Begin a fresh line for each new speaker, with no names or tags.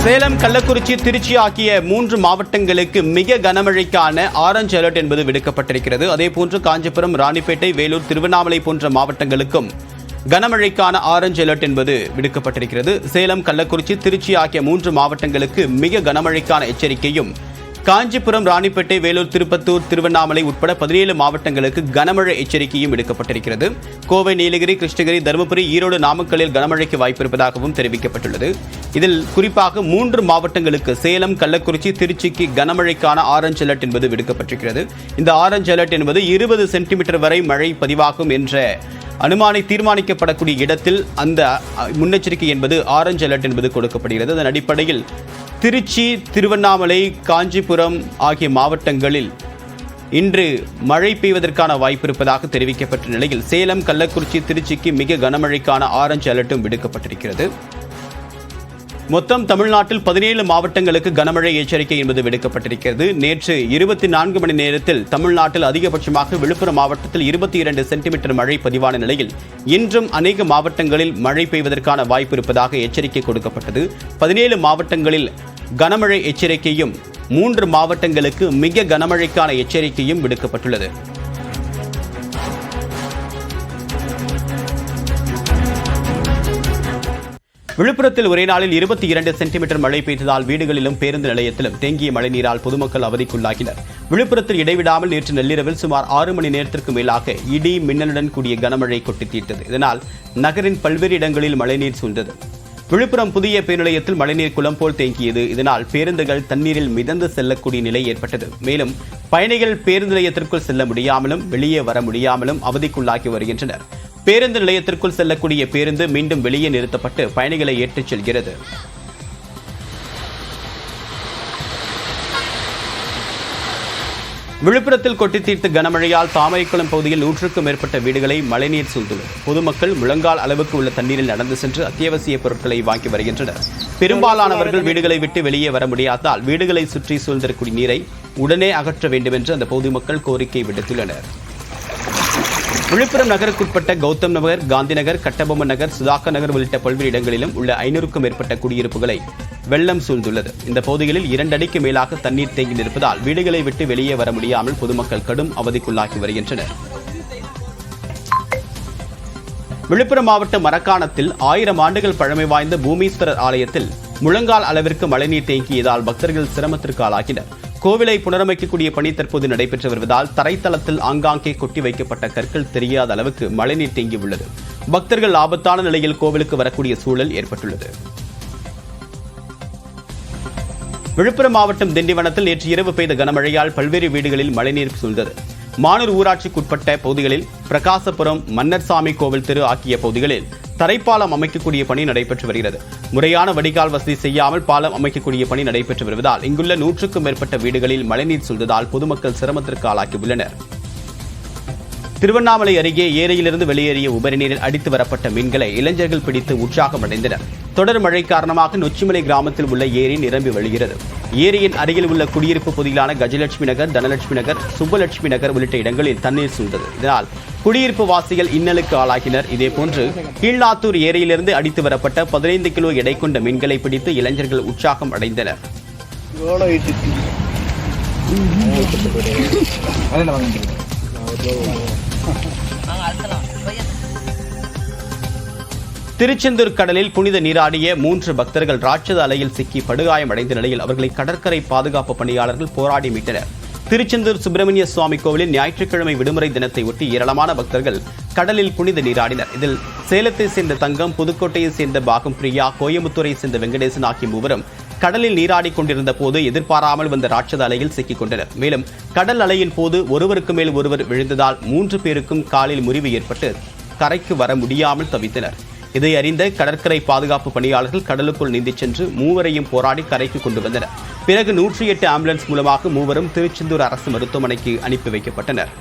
சேலம், கள்ளக்குறிச்சி, திருச்சி ஆகிய 3 மாவட்டங்களுக்கு மிக கனமழைக்கான ஆரஞ்சு அலர்ட் என்பது விடுக்கப்பட்டிருக்கிறது. அதேபோன்று காஞ்சிபுரம், ராணிப்பேட்டை, வேலூர், திருவண்ணாமலை போன்ற மாவட்டங்களுக்கும் கனமழைக்கான ஆரஞ்சு அலர்ட் என்பது விடுக்கப்பட்டிருக்கிறது. சேலம், கள்ளக்குறிச்சி, திருச்சி ஆகிய 3 மாவட்டங்களுக்கு மிக கனமழைக்கான எச்சரிக்கையும், காஞ்சிபுரம், ராணிப்பேட்டை, வேலூர், திருப்பத்தூர், திருவண்ணாமலை உட்பட 17 மாவட்டங்களுக்கு கனமழை எச்சரிக்கையும் விடுக்கப்பட்டிருக்கிறது. கோவை, நீலகிரி, கிருஷ்ணகிரி, தருமபுரி, ஈரோடு, நாமக்கல்லில் கனமழைக்கு வாய்ப்பிருப்பதாகவும் தெரிவிக்கப்பட்டுள்ளது. இதில் குறிப்பாக 3 மாவட்டங்களுக்கு சேலம், கள்ளக்குறிச்சி, திருச்சிக்கு கனமழைக்கான ஆரஞ்சு அலர்ட் என்பது விடுக்கப்பட்டிருக்கிறது. இந்த ஆரஞ்சு அலர்ட் என்பது 20 சென்டிமீட்டர் வரை மழை பதிவாகும் என்ற தீர்மானிக்கப்படக்கூடிய இடத்தில் அந்த முன்னெச்சரிக்கை என்பது ஆரஞ்சு அலர்ட் என்பது கொடுக்கப்படுகிறது. அதன் அடிப்படையில் திருச்சி, திருவண்ணாமலை, காஞ்சிபுரம் ஆகிய மாவட்டங்களில் இன்று மழை பெய்வதற்கான வாய்ப்பு இருப்பதாக தெரிவிக்கப்பட்ட நிலையில் சேலம், கள்ளக்குறிச்சி, திருச்சிக்கு மிக கனமழைக்கான ஆரஞ்சு அலர்ட்டும் விடுக்கப்பட்டிருக்கிறது. மொத்தம் தமிழ்நாட்டில் 17 மாவட்டங்களுக்கு கனமழை எச்சரிக்கை என்பது விடுக்கப்பட்டிருக்கிறது. நேற்று 24 மணி நேரத்தில் தமிழ்நாட்டில் அதிகபட்சமாக விழுப்புரம் மாவட்டத்தில் 22 சென்டிமீட்டர் மழை பதிவான நிலையில் இன்றும் அநேக மாவட்டங்களில் மழை பெய்வதற்கான வாய்ப்பு இருப்பதாக எச்சரிக்கை கொடுக்கப்பட்டது. 17 மாவட்டங்களில் கனமழை எச்சரிக்கையும், 3 மாவட்டங்களுக்கு மிக கனமழைக்கான எச்சரிக்கையும் விடுக்கப்பட்டுள்ளது. விழுப்புரத்தில் ஒரே நாளில் 22 சென்டிமீட்டர் மழை பெய்ததால் வீடுகளிலும் பேருந்து நிலையத்திலும் தேங்கிய மழைநீரால் பொதுமக்கள் அவதிக்குள்ளாகினர். விழுப்புரத்தில் இடைவிடாமல் நேற்று நள்ளிரவில் சுமார் 6 மணி நேரத்திற்கு மேலாக இடி மின்னலுடன் கூடிய கனமழை கொட்டி தீர்த்தது. இதனால் நகரின் பல்வேறு இடங்களில் மழைநீர் சூழ்ந்தது. விழுப்புரம் புதிய பேருந்து நிலையத்தில் மழைநீர் குளம் போல் தேங்கியது. இதனால் பேருந்துகள் தண்ணீரில் மிதந்து செல்லக்கூடிய நிலை ஏற்பட்டது. மேலும் பயணிகள் பேருந்து நிலையத்திற்குள் செல்ல முடியாமலும் வெளியே வர முடியாமலும் அவதிக்குள்ளாகி வருகின்றனர். பேருந்து நிலையத்திற்குள் செல்லக்கூடிய பேருந்து மீண்டும் வெளியே நிறுத்தப்பட்டு பயணிகளை ஏற்றிச் செல்கிறது. விழுப்புரத்தில் கொட்டி தீர்த்த கனமழையால் தாமரைக்குளம் பகுதியில் 100க்கும் மேற்பட்ட வீடுகளை மழைநீர் சூழ்ந்துள்ளது. பொதுமக்கள் முழங்கால் அளவுக்கு உள்ள தண்ணீரில் நடந்து சென்று அத்தியாவசிய பொருட்களை வாங்கி வருகின்றனர். பெரும்பாலானவர்கள் வீடுகளை விட்டு வெளியே வர முடியாததால் வீடுகளை சுற்றி சூழ்ந்திருக்கூடிய நீரை உடனே அகற்ற வேண்டும் என்று அந்த பொதுமக்கள் கோரிக்கை விடுத்துள்ளனர். விழுப்புரம் நகருக்குட்பட்ட கௌதம் நகர், காந்தி நகர், கட்டபொம்மன் நகர், சுதாகர் நகர் உள்ளிட்ட பல்வேறு இடங்களிலும் உள்ள 500க்கும் மேற்பட்ட குடியிருப்புகளை வெள்ளம் சூழ்ந்துள்ளது. இந்த பகுதிகளில் 2 அடிக்கு மேலாக தண்ணீர் தேங்கி நிற்பதால் வீடுகளை விட்டு வெளியே வர முடியாமல் பொதுமக்கள் கடும் அவதிக்குள்ளாகி வருகின்றனர். விழுப்புரம் மாவட்டம் மரக்காணத்தில் 1000 ஆண்டுகள் பழமை வாய்ந்த பூமீஸ்வரர் ஆலயத்தில் முழங்கால் அளவிற்கு மழைநீர் தேங்கியதால் பக்தர்கள் சிரமத்திற்கு ஆளாகினர். கோவிலை புனரமைக்கக்கூடிய பணி தற்போது நடைபெற்று வருவதால் தரைத்தளத்தில் ஆங்காங்கே கொட்டி வைக்கப்பட்ட கற்கள் தெரியாத அளவுக்கு மழைநீர் தேங்கியுள்ளது. பக்தர்கள் ஆபத்தான நிலையில் கோவிலுக்கு வரக்கூடிய சூழல் ஏற்பட்டுள்ளது. விழுப்புரம் மாவட்டம் திண்டிவனத்தில் நேற்று இரவு பெய்த கனமழையால் பல்வேறு வீடுகளில் மழைநீர் சூழ்ந்தது. மானூர் ஊராட்சிக்குட்பட்ட பகுதிகளில் பிரகாசபுரம், மன்னர்சாமி கோவில் தெரு ஆகிய பகுதிகளில் தரைப்பாலம் அமைக்கக்கூடிய பணி நடைபெற்று வருகிறது. முறையான வடிகால் வசதி செய்யாமல் பாலம் அமைக்கக்கூடிய பணி நடைபெற்று வருவதால் இங்குள்ள 100க்கும் மேற்பட்ட வீடுகளில் மழைநீர் சூழ்ந்ததால் பொதுமக்கள் சிரமத்திற்கு ஆளாகியுள்ளனர். திருவண்ணாமலை அருகே ஏரியிலிருந்து வெளியேறிய உபரிநீரில் அடித்து வரப்பட்ட மீன்களை இளைஞர்கள் பிடித்து உற்சாகம் அடைந்தனர். தொடர் மழை காரணமாக நொச்சிமலை கிராமத்தில் உள்ள ஏரி நிரம்பி வழிகிறது. ஏரியின் அருகில் உள்ள குடியிருப்பு பகுதிகளான கஜலட்சுமி நகர், தனலட்சுமி நகர், சுப்பலட்சுமி நகர் உள்ளிட்ட இடங்களில் தண்ணீர் சூழ்ந்தது. இதனால் குடியிருப்பு வாசிகள் இன்னலுக்கு ஆளாகினர். இதேபோன்று கீழ்நாத்தூர் ஏரியிலிருந்து அடித்து வரப்பட்ட 15 கிலோ எடை கொண்ட மீன்களை பிடித்து இளைஞர்கள் உற்சாகம் அடைந்தனர். திருச்செந்தூர் கடலில் புனித நீராடிய 3 பக்தர்கள் ராட்சத அலையில் சிக்கி படுகாயம் அடைந்த நிலையில் அவர்களை கடற்கரை பாதுகாப்பு பணியாளர்கள் போராடி மீட்டனர். திருச்செந்தூர் சுப்பிரமணிய சுவாமி கோவிலில் ஞாயிற்றுக்கிழமை விடுமுறை தினத்தை ஒட்டி ஏராளமான பக்தர்கள் கடலில் புனித நீராடினர். இதில் சேலத்தை சேர்ந்த தங்கம், புதுக்கோட்டையை சேர்ந்த பாகம் பிரியா, கோயம்புத்தூரை சேர்ந்த வெங்கடேசன் ஆகிய மூவரும் கடலில் நீராடி கொண்டிருந்த போது எதிர்பாராமல் வந்த ராட்சத அலையில் சிக்கிக் கொண்டனர். மேலும் கடல் அலையின் போது ஒருவருக்கு மேல் ஒருவர் விழுந்ததால் 3 பேருக்கும் காலில் முறிவு ஏற்பட்டு கரைக்கு வர முடியாமல் தவித்தனர். இதை அறிந்த கடற்கரை பாதுகாப்பு பணியாளர்கள் கடலுக்குள் நீந்திச் சென்று மூவரையும் போராடி கரைக்கு கொண்டு வந்தனர். பிறகு 108 ஆம்புலன்ஸ் மூலமாக மூவரும் திருச்செந்தூர் அரசு மருத்துவமனைக்கு அனுப்பி வைக்கப்பட்டனர்.